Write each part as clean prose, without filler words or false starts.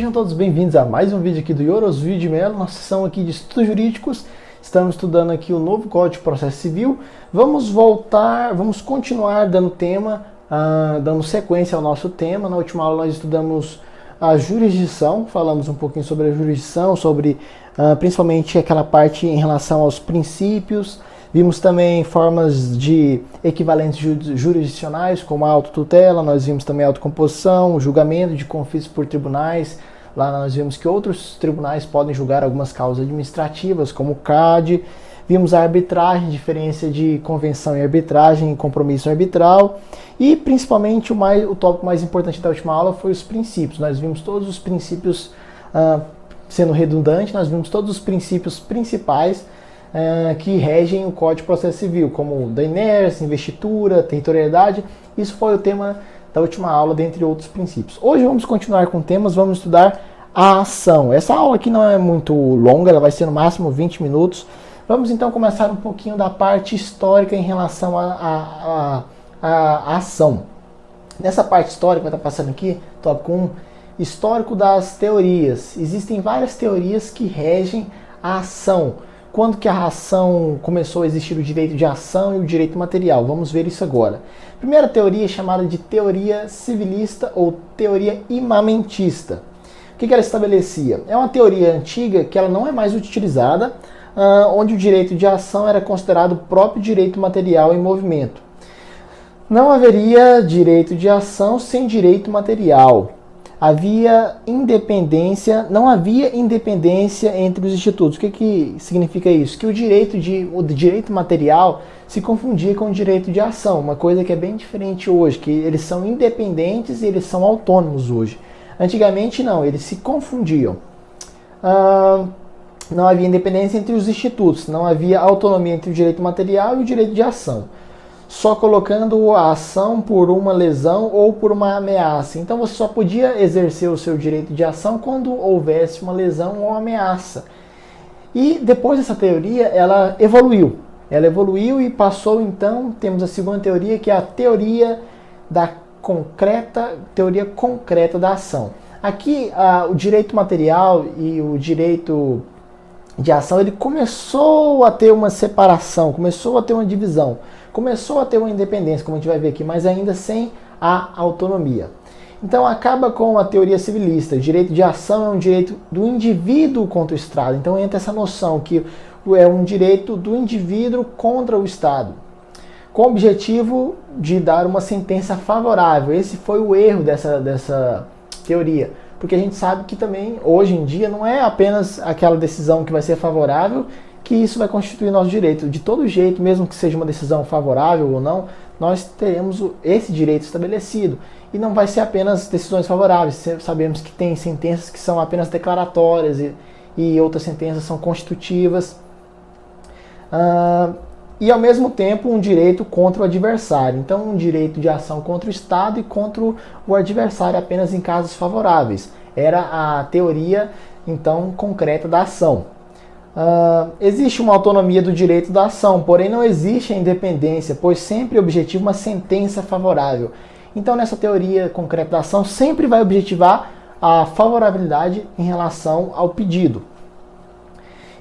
sejam todos bem-vindos a mais um vídeo aqui do Yorosvio de Melo, nossa sessão aqui de estudos jurídicos. Estamos estudando aqui o novo Código de Processo Civil. Vamos continuar dando dando sequência ao nosso tema. Na última aula nós estudamos a jurisdição, falamos um pouquinho sobre a jurisdição, sobre principalmente aquela parte em relação aos princípios. Vimos também formas de equivalentes jurisdicionais, como a autotutela, nós vimos também a autocomposição, julgamento de conflitos por tribunais. Lá nós vimos que outros tribunais podem julgar algumas causas administrativas, como o CAD. Vimos a arbitragem, diferença de convenção e arbitragem e compromisso arbitral. E principalmente o tópico mais importante da última aula foi os princípios. Nós vimos todos os princípios, sendo redundante, nós vimos todos os princípios principais que regem o Código de Processo Civil, como da inércia, investitura, territorialidade. Isso foi o tema da última aula, dentre outros princípios. Hoje vamos continuar com temas, vamos estudar a ação. Essa aula aqui não é muito longa, ela vai ser no máximo 20 minutos. Vamos então começar um pouquinho da parte histórica em relação à ação. Nessa parte histórica, vai estar passando aqui, tópico 1, histórico das teorias. Existem várias teorias que regem a ação. Quando que a ação começou a existir o direito de ação e o direito material? Vamos ver isso agora. A primeira teoria é chamada de teoria civilista ou teoria imamentista. O que ela estabelecia? É uma teoria antiga que ela não é mais utilizada, onde o direito de ação era considerado o próprio direito material em movimento. Não haveria direito de ação sem direito material. Não havia independência entre os institutos. O que significa isso? Que o direito material se confundia com o direito de ação, uma coisa que é bem diferente hoje, que eles são independentes e eles são autônomos hoje. Antigamente não, eles se confundiam. Não havia independência entre os institutos, não havia autonomia entre o direito material e o direito de ação. Só colocando a ação por uma lesão ou por uma ameaça. Então você só podia exercer o seu direito de ação quando houvesse uma lesão ou uma ameaça. E depois dessa teoria, ela evoluiu. Ela evoluiu e passou, então, temos a segunda teoria, que é a teoria concreta da ação. Aqui, o direito material e o direito de ação, ele começou a ter uma separação, começou a ter uma divisão. Começou a ter uma independência, como a gente vai ver aqui, mas ainda sem a autonomia. Então acaba com a teoria civilista. O direito de ação é um direito do indivíduo contra o Estado. Então entra essa noção que é um direito do indivíduo contra o Estado, com o objetivo de dar uma sentença favorável. Esse foi o erro dessa teoria, porque a gente sabe que também, hoje em dia, não é apenas aquela decisão que vai ser favorável que isso vai constituir nosso direito. De todo jeito, mesmo que seja uma decisão favorável ou não, nós teremos esse direito estabelecido. E não vai ser apenas decisões favoráveis. Sabemos que tem sentenças que são apenas declaratórias e outras sentenças são constitutivas. E ao mesmo tempo um direito contra o adversário. Então um direito de ação contra o Estado e contra o adversário apenas em casos favoráveis. Era a teoria, então, concreta da ação. Existe uma autonomia do direito da ação, porém não existe a independência, pois sempre objetiva uma sentença favorável. Então nessa teoria concreta da ação sempre vai objetivar a favorabilidade em relação ao pedido.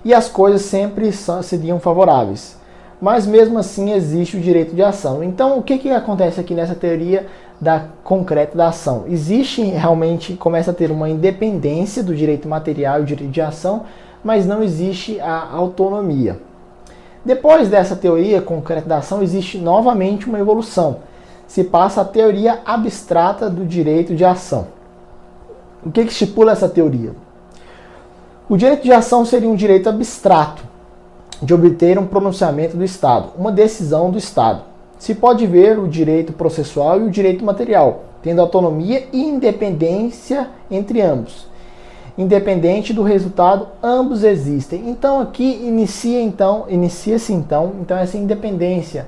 E as coisas sempre seriam favoráveis. Mas mesmo assim existe o direito de ação. Então o que acontece aqui nessa teoria concreta da ação? Existe realmente, começa a ter uma independência do direito material e o direito de ação, mas não existe a autonomia. Depois dessa teoria concreta da ação, existe novamente uma evolução. Se passa a teoria abstrata do direito de ação. O que estipula essa teoria? O direito de ação seria um direito abstrato de obter um pronunciamento do Estado, uma decisão do Estado. Se pode ver o direito processual e o direito material, tendo autonomia e independência entre ambos. Independente do resultado, ambos existem. Então aqui inicia-se então essa independência,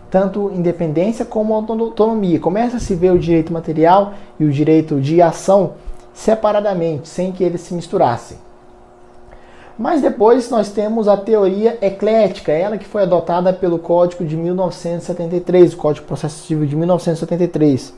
tanto independência como autonomia. Começa a se ver o direito material e o direito de ação separadamente, sem que eles se misturassem. Mas depois nós temos a teoria eclética, ela que foi adotada pelo Código de 1973, o Código de Processo Civil de 1973.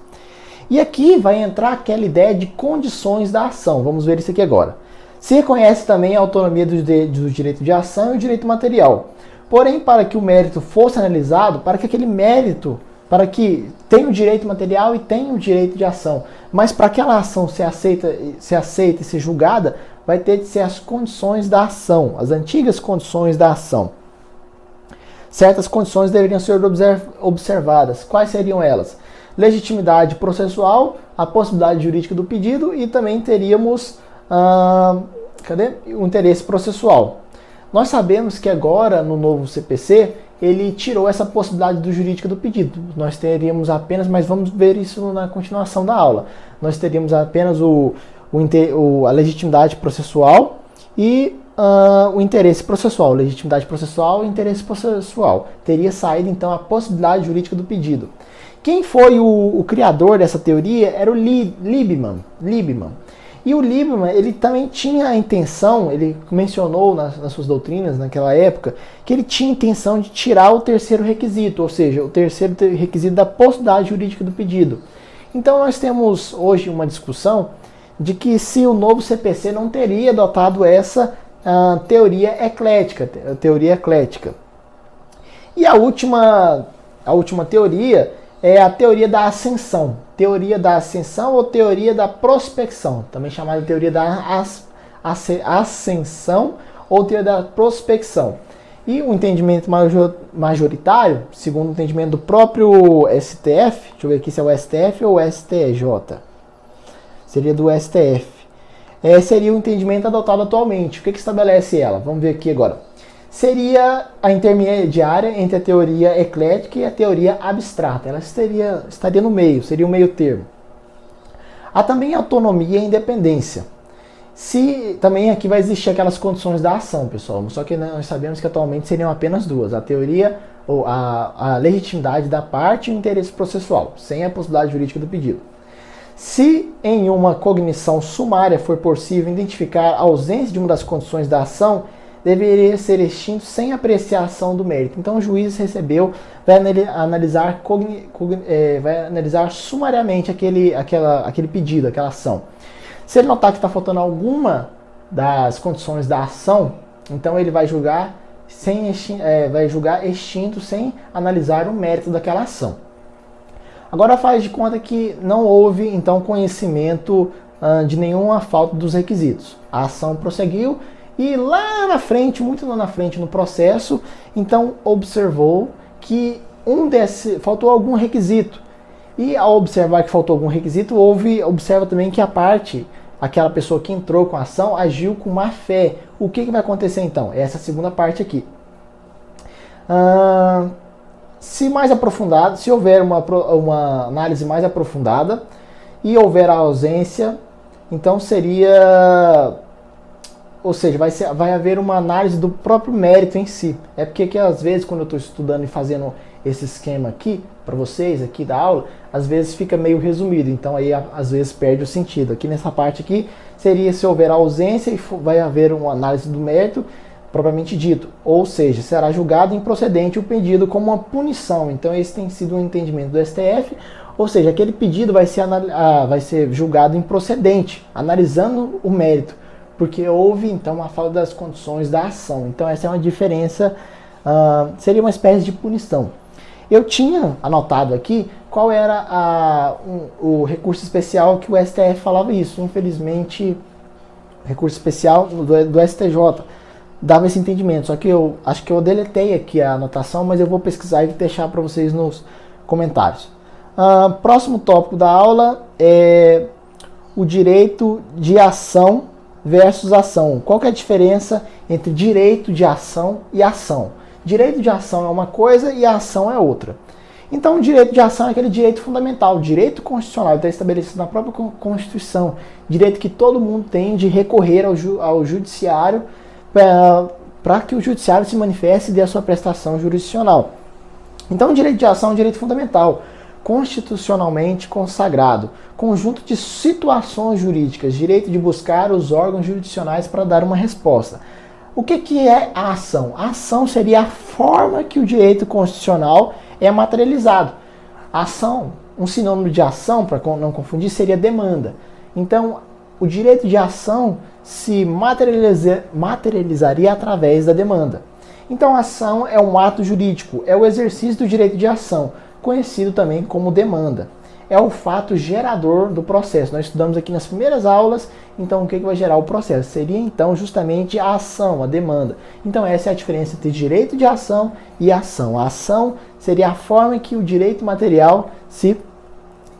E aqui vai entrar aquela ideia de condições da ação. Vamos ver isso aqui agora. Se reconhece também a autonomia do direito de ação e o direito material. Porém, para que o mérito fosse analisado, para que aquele mérito, para que tenha o direito material e tenha o direito de ação, mas para que aquela ação ser aceita e ser julgada, vai ter de ser as condições da ação, as antigas condições da ação. Certas condições deveriam ser observadas. Quais seriam elas? Legitimidade processual, a possibilidade jurídica do pedido e também teríamos o interesse processual. Nós sabemos que agora, no novo CPC, ele tirou essa possibilidade do jurídico do pedido. Nós teríamos apenas, mas vamos ver isso na continuação da aula, nós teríamos apenas a legitimidade processual e o interesse processual. Legitimidade processual e interesse processual. Teria saído, então, a possibilidade jurídica do pedido. Quem foi o criador dessa teoria era o Liebman. E o Liebman, ele também tinha a intenção, ele mencionou nas suas doutrinas naquela época, que ele tinha a intenção de tirar o terceiro requisito, ou seja, o terceiro requisito da possibilidade jurídica do pedido. Então nós temos hoje uma discussão de que se o novo CPC não teria adotado essa teoria eclética. E a última teoria é a teoria da ascensão. Teoria da ascensão ou teoria da prospecção, também chamada de teoria da ascensão ou teoria da prospecção. E o entendimento majoritário, segundo o entendimento do próprio STF, deixa eu ver aqui se é o STF ou o STJ, seria do STF, seria o entendimento adotado atualmente. O que estabelece ela? Vamos ver aqui agora. Seria a intermediária entre a teoria eclética e a teoria abstrata. Ela estaria no meio, seria o meio termo. Há também autonomia e independência. Também aqui vai existir aquelas condições da ação, pessoal. Só que nós sabemos que atualmente seriam apenas duas. A teoria, ou a legitimidade da parte e o interesse processual, sem a possibilidade jurídica do pedido. Se em uma cognição sumária for possível identificar a ausência de uma das condições da ação, deveria ser extinto sem apreciação do mérito. Então o juiz vai analisar sumariamente aquele pedido, aquela ação. Se ele notar que está faltando alguma das condições da ação, então ele vai julgar extinto sem analisar o mérito daquela ação. Agora faz de conta que não houve então conhecimento de nenhuma falta dos requisitos. A ação prosseguiu e lá na frente, muito lá na frente no processo, então observou que faltou algum requisito. E ao observar que faltou algum requisito, observa também que aquela pessoa que entrou com a ação, agiu com má fé. O que vai acontecer então? Essa segunda parte aqui. Se mais aprofundado, se houver uma análise mais aprofundada e houver a ausência, então seria... Ou seja, vai haver uma análise do próprio mérito em si. É porque que às vezes, quando eu estou estudando e fazendo esse esquema aqui, para vocês, aqui da aula, às vezes fica meio resumido. Então aí, às vezes, perde o sentido. Aqui nessa parte aqui, seria se houver ausência e vai haver uma análise do mérito, propriamente dito. Ou seja, será julgado improcedente o pedido como uma punição. Então esse tem sido um entendimento do STF. Ou seja, aquele pedido vai ser julgado improcedente, analisando o mérito, porque houve então uma falta das condições da ação. Então essa é uma diferença, seria uma espécie de punição. Eu tinha anotado aqui qual era o recurso especial que o STF falava isso. Infelizmente, o recurso especial do STJ dava esse entendimento, só que eu acho que eu deletei aqui a anotação, mas eu vou pesquisar e deixar para vocês nos comentários. Próximo tópico da aula é o direito de ação versus ação. Qual que é a diferença entre direito de ação e ação? Direito de ação é uma coisa e a ação é outra. Então o direito de ação é aquele direito fundamental, direito constitucional, está estabelecido na própria Constituição, direito que todo mundo tem de recorrer ao judiciário para que o judiciário se manifeste e dê a sua prestação jurisdicional. Então o direito de ação é um direito fundamental, constitucionalmente consagrado, conjunto de situações jurídicas, direito de buscar os órgãos jurisdicionais para dar uma resposta. O que é a ação? A ação seria a forma que o direito constitucional é materializado. A ação um sinônimo de ação, para não confundir, seria demanda. Então, o direito de ação se materializaria através da demanda. Então, a ação é um ato jurídico, é o exercício do direito de ação, conhecido também como demanda. É o fato gerador do processo. Nós estudamos aqui nas primeiras aulas, então o que vai gerar o processo? Seria então justamente a ação, a demanda. Então essa é a diferença entre direito de ação e ação. A ação seria a forma que o direito material se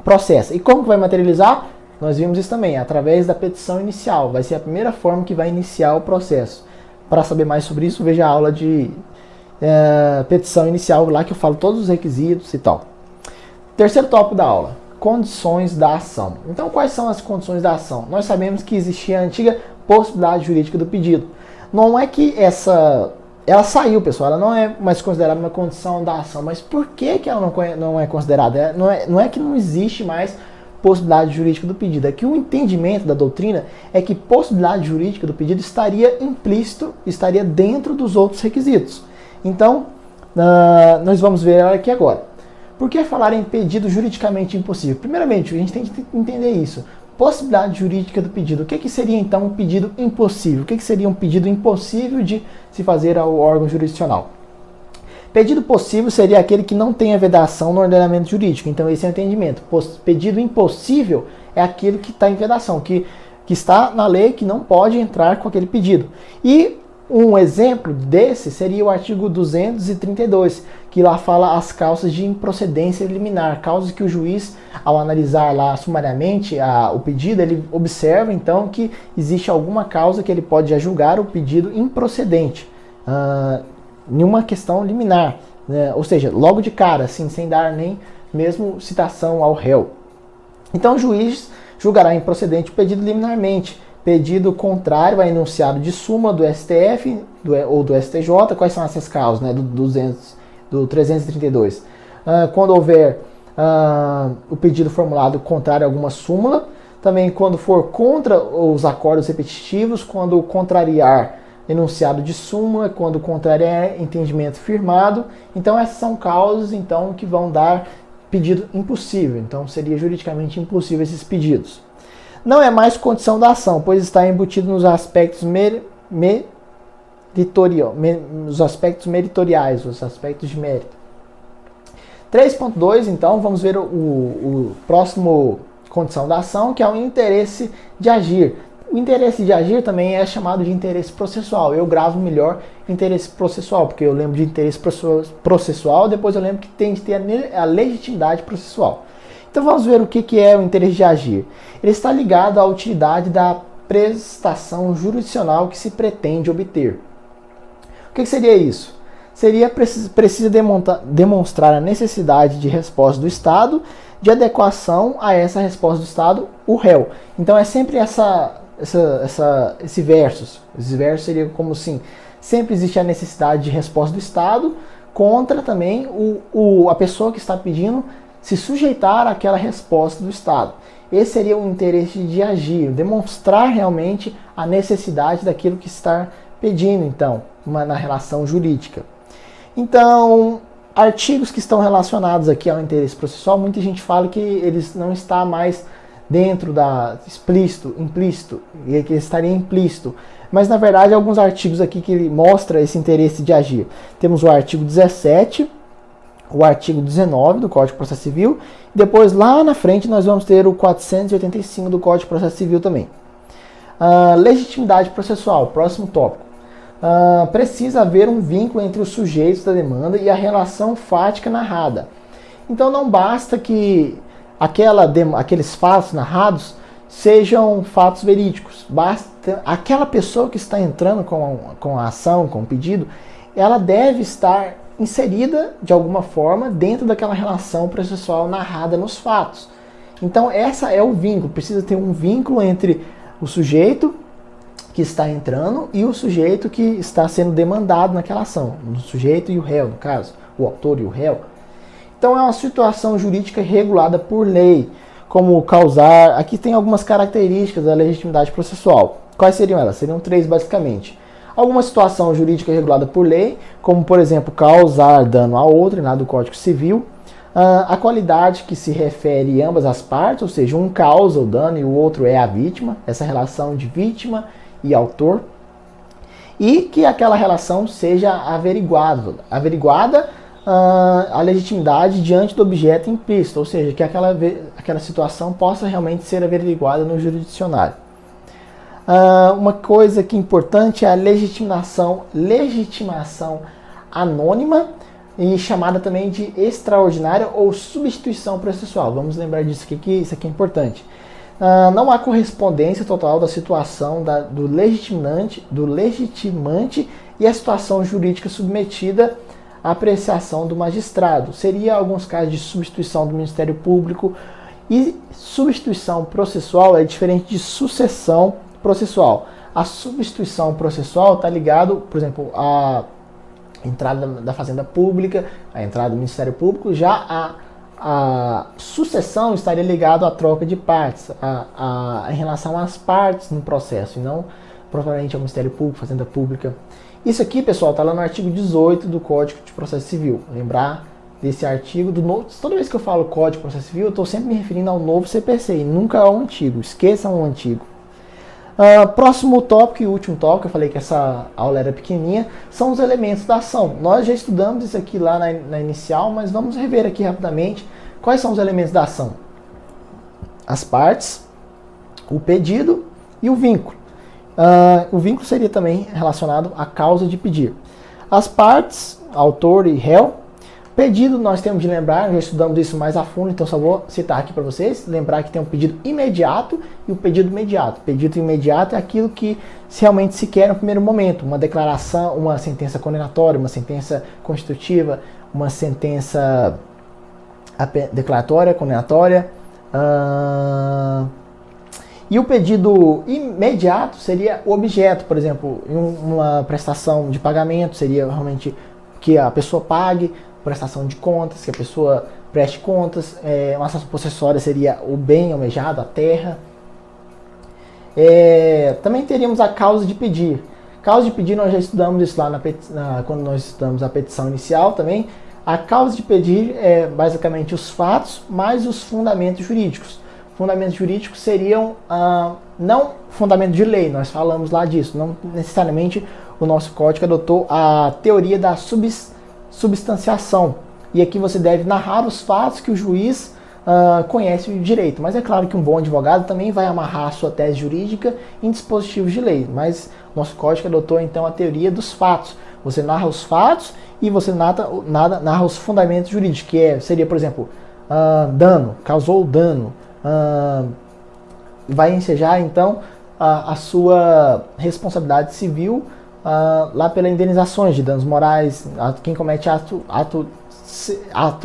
processa. E como que vai materializar? Nós vimos isso também, através da petição inicial. Vai ser a primeira forma que vai iniciar o processo. Para saber mais sobre isso, veja a aula de petição inicial, lá que eu falo todos os requisitos e tal. Terceiro tópico da aula, condições da ação. Então, quais são as condições da ação? Nós sabemos que existia a antiga possibilidade jurídica do pedido. Não é que ela saiu, pessoal, ela não é mais considerada uma condição da ação, mas por que ela não é considerada? Não é que não existe mais possibilidade jurídica do pedido, é que o entendimento da doutrina é que possibilidade jurídica do pedido estaria implícito, estaria dentro dos outros requisitos. Então, nós vamos ver ela aqui agora. Por que falar em pedido juridicamente impossível? Primeiramente, a gente tem que entender isso. Possibilidade jurídica do pedido. O que seria então um pedido impossível? O que seria um pedido impossível de se fazer ao órgão jurisdicional? Pedido possível seria aquele que não tem a vedação no ordenamento jurídico. Então esse é o entendimento. Pedido impossível é aquele que está em vedação, que está na lei, que não pode entrar com aquele pedido. E um exemplo desse seria o artigo 232, que lá fala as causas de improcedência liminar, causas que o juiz, ao analisar lá sumariamente o pedido, ele observa então que existe alguma causa que ele pode já julgar o pedido improcedente, em uma questão liminar, né? Ou seja, logo de cara, assim, sem dar nem mesmo citação ao réu. Então o juiz julgará improcedente o pedido liminarmente. Pedido contrário a enunciado de súmula do STF ou do STJ. Quais são essas causas, né, do 332? Quando houver o pedido formulado contrário a alguma súmula, também quando for contra os acordos repetitivos, quando contrariar enunciado de súmula, quando contrariar entendimento firmado. Então essas são causas então, que vão dar pedido impossível. Então seria juridicamente impossível esses pedidos. Não é mais condição da ação, pois está embutido nos aspectos meritoriais, os aspectos de mérito. 3.2, então, vamos ver o próximo condição da ação, que é o interesse de agir. O interesse de agir também é chamado de interesse processual. Eu gravo melhor interesse processual, porque eu lembro de interesse processual, depois eu lembro que tem de ter a legitimidade processual. Então vamos ver o que é o interesse de agir. Ele está ligado à utilidade da prestação jurisdicional que se pretende obter. O que seria isso? Seria precisa demonstrar a necessidade de resposta do Estado, de adequação a essa resposta do Estado, o réu. Então é sempre esse verso. Esse verso seria como assim, sempre existe a necessidade de resposta do Estado contra também a pessoa que está pedindo se sujeitar àquela resposta do Estado. Esse seria o interesse de agir, demonstrar realmente a necessidade daquilo que está pedindo, então, na relação jurídica. Então, artigos que estão relacionados aqui ao interesse processual, muita gente fala que eles não estão mais dentro da explícito, implícito, e que estaria implícito. Mas, na verdade, alguns artigos aqui que mostram esse interesse de agir. Temos o artigo 17, o artigo 19 do Código de Processo Civil, depois lá na frente nós vamos ter o 485 do Código de Processo Civil também. Legitimidade processual, próximo tópico. Precisa haver um vínculo entre os sujeitos da demanda e a relação fática narrada. Então não basta que aqueles fatos narrados sejam fatos verídicos, basta aquela pessoa que está entrando com a ação, com o pedido, ela deve estar inserida de alguma forma dentro daquela relação processual narrada nos fatos. Então essa é o vínculo, precisa ter um vínculo entre o sujeito que está entrando e o sujeito que está sendo demandado naquela ação, o sujeito e o réu, no caso, o autor e o réu. Então é uma situação jurídica regulada por lei, como causar, aqui tem algumas características da legitimidade processual. Quais seriam elas? Seriam 3 basicamente. Alguma situação jurídica regulada por lei, como por exemplo causar dano a outrem, lá do Código Civil, A qualidade que se refere a ambas as partes, ou seja, um causa o dano e o outro é a vítima, essa relação de vítima e autor. E que aquela relação seja averiguada a legitimidade diante do objeto implícito, ou seja, que aquela situação possa realmente ser averiguada no jurisdicionário. Uma coisa que é importante é a legitimação anônima, e chamada também de extraordinária ou substituição processual. Vamos lembrar disso aqui, que isso aqui é importante. Não há correspondência total da situação do legitimante e a situação jurídica submetida à apreciação do magistrado. Seria alguns casos de substituição do Ministério Público, e substituição processual é diferente de sucessão processual. A substituição processual está ligado, por exemplo, à entrada da Fazenda Pública, a entrada do Ministério Público. Já a sucessão estaria ligada à troca de partes, em relação às partes no processo, e não propriamente ao Ministério Público, Fazenda Pública. Isso aqui, pessoal, está lá no artigo 18 do Código de Processo Civil. Lembrar desse artigo do novo. Toda vez que eu falo Código de Processo Civil, eu estou sempre me referindo ao novo CPC, e nunca ao antigo. Esqueçam o antigo. Próximo tópico e último tópico, eu falei que essa aula era pequenininha, são os elementos da ação. Nós já estudamos isso aqui lá na inicial, mas vamos rever aqui rapidamente quais são os elementos da ação. As partes, o pedido e o vínculo. O vínculo seria também relacionado à causa de pedir. As partes, autor e réu. Pedido, nós temos de lembrar, já estudamos isso mais a fundo, então só vou citar aqui para vocês, lembrar que tem um pedido imediato e o pedido imediato. Pedido imediato é aquilo que realmente se quer no primeiro momento, uma declaração, uma sentença condenatória, uma sentença constitutiva, uma sentença declaratória, condenatória. E o pedido imediato seria o objeto, por exemplo, uma prestação de pagamento, seria realmente que a pessoa pague, prestação de contas, que a pessoa preste contas. Uma ação possessória seria o bem almejado, a terra. Também teríamos a causa de pedir. Causa de pedir, nós já estudamos isso lá quando nós estudamos a petição inicial também. A causa de pedir é basicamente os fatos mais os fundamentos jurídicos. Fundamentos jurídicos seriam não fundamento de lei, nós falamos lá disso. Não necessariamente o nosso código adotou a teoria da substanciação. E aqui você deve narrar os fatos que o juiz conhece o direito. Mas é claro que um bom advogado também vai amarrar a sua tese jurídica em dispositivos de lei. Mas nosso código adotou então a teoria dos fatos. Você narra os fatos e você narra os fundamentos jurídicos, que seria, por exemplo, dano, causou dano. Vai ensejar então a sua responsabilidade civil lá pelas indenizações de danos morais. Quem comete ato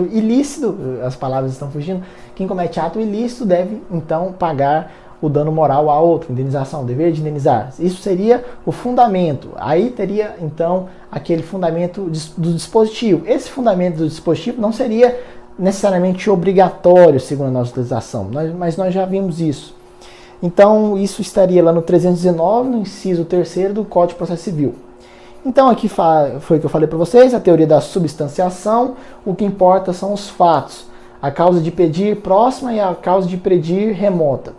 ilícito, as palavras estão fugindo, quem comete ato ilícito deve então pagar o dano moral a outro, indenização, dever de indenizar. Isso seria o fundamento. Aí teria então aquele fundamento do dispositivo. Esse fundamento do dispositivo não seria necessariamente obrigatório, segundo a nossa legislação, mas nós já vimos isso. Então, isso estaria lá no 319, no inciso 3º do Código de Processo Civil. Então, aqui foi o que eu falei para vocês, a teoria da substanciação. O que importa são os fatos. A causa de pedir próxima e a causa de pedir remota.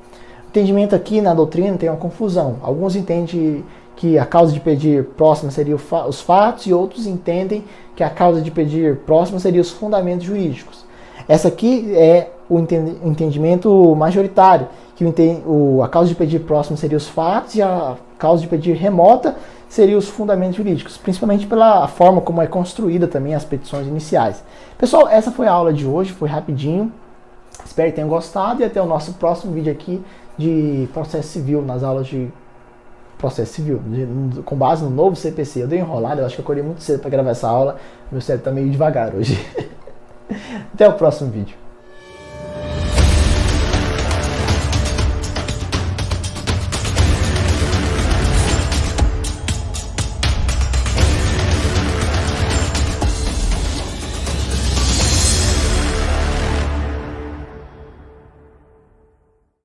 O entendimento aqui na doutrina tem uma confusão. Alguns entendem que a causa de pedir próxima seria os fatos, e outros entendem que a causa de pedir próxima seria os fundamentos jurídicos. Essa aqui é o entendimento majoritário, que a causa de pedir próxima seria os fatos e a causa de pedir remota seria os fundamentos jurídicos, principalmente pela forma como é construída também as petições iniciais. Pessoal, essa foi a aula de hoje, foi rapidinho. Espero que tenham gostado e até o nosso próximo vídeo aqui de processo civil, nas aulas de processo civil, com base no novo CPC. Eu dei enrolado, eu acho que eu acordei muito cedo para gravar essa aula, meu cérebro está meio devagar hoje. Até o próximo vídeo.